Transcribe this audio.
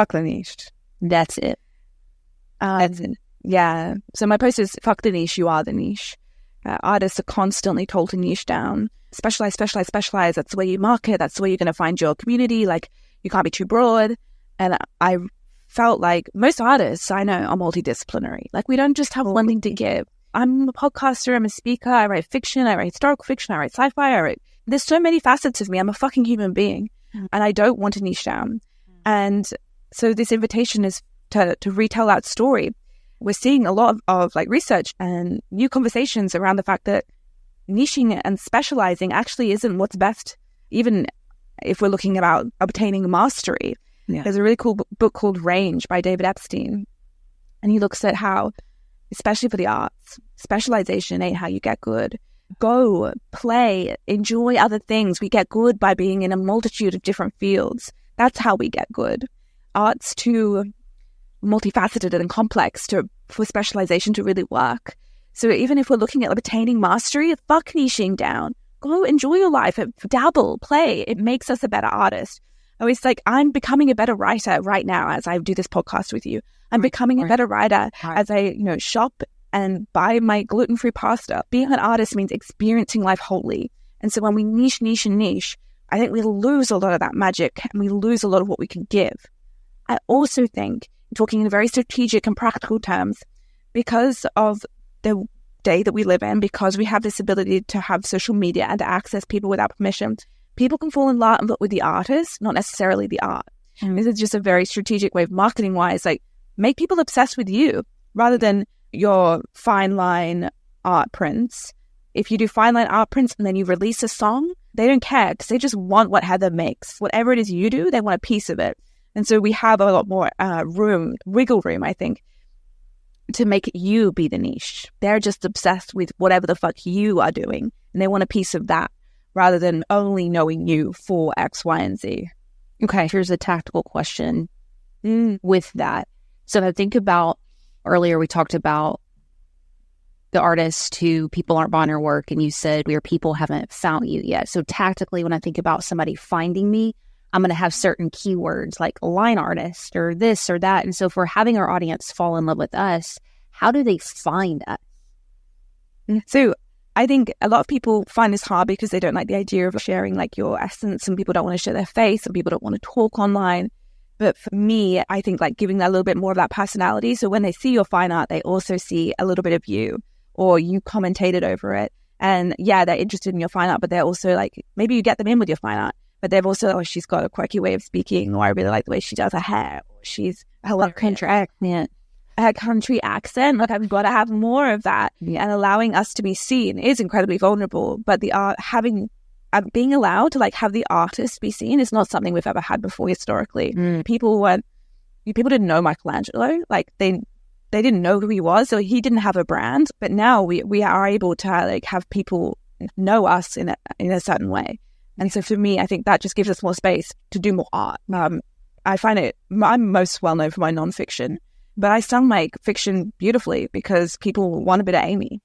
fuck the niche. That's it. That's it. Yeah. So my post is fuck the niche, you are the niche. Artists are constantly told to niche down. Specialize, specialize, specialize. That's the way you market. That's the way you're going to find your community. Like, you can't be too broad. And I felt like most artists I know are multidisciplinary. Like, we don't just have one thing to give. I'm a podcaster. I'm a speaker. I write fiction. I write historical fiction. I write sci-fi. There's so many facets of me. I'm a fucking human being. And I don't want to niche down. And so this invitation is to retell that story. We're seeing a lot of like research and new conversations around the fact that niching and specializing actually isn't what's best, even if we're looking about obtaining mastery. Yeah. There's a really cool book called Range by David Epstein. And he looks at how, especially for the arts, specialization ain't how you get good. Go, play, enjoy other things. We get good by being in a multitude of different fields. That's how we get good. Art's too multifaceted and complex for specialization to really work. So even if we're looking at obtaining mastery, fuck niching down. Go enjoy your life, dabble, play. It makes us a better artist. I always like, I'm becoming a better writer right now as I do this podcast with you. I'm becoming a better writer as I, shop and buy my gluten-free pasta. Being an artist means experiencing life wholly. And so when we niche, I think we lose a lot of that magic and we lose a lot of what we can give. I also think, talking in very strategic and practical terms, because of the day that we live in, because we have this ability to have social media and to access people without permission, people can fall in love with the artist, not necessarily the art. This is just a very strategic way of marketing wise, like make people obsessed with you rather than your fine line art prints. If you do fine line art prints and then you release a song, they don't care because they just want what Heather makes. Whatever it is you do, they want a piece of it. And so we have a lot more wiggle room, I think, to make you be the niche. They're just obsessed with whatever the fuck you are doing. And they want a piece of that rather than only knowing you for X, Y, and Z. Okay, here's a tactical question with that. So if I think about, earlier we talked about the artist who people aren't buying her work, and you said where people haven't found you yet. So tactically, when I think about somebody finding me, I'm going to have certain keywords like line artist or this or that. And so if we're having our audience fall in love with us, how do they find us? So I think a lot of people find this hard because they don't like the idea of sharing like your essence. Some people don't want to show their face. Some people don't want to talk online. But for me, I think like giving that a little bit more of that personality. So when they see your fine art, they also see a little bit of you, or you commentated over it. And yeah, they're interested in your fine art, but they're also like, maybe you get them in with your fine art. But they've also, she's got a quirky way of speaking, or I really like the way she does her hair, or I love country accent. Her country accent, like I've got to have more of that. Yeah. And allowing us to be seen is incredibly vulnerable. But the art, being allowed to like have the artist be seen is not something we've ever had before historically. People didn't know Michelangelo, like they didn't know who he was, so he didn't have a brand. But now we are able to like have people know us in a certain way. And so for me, I think that just gives us more space to do more art. I find I'm most well known for my nonfiction, but I still make fiction beautifully because people want a bit of Amie.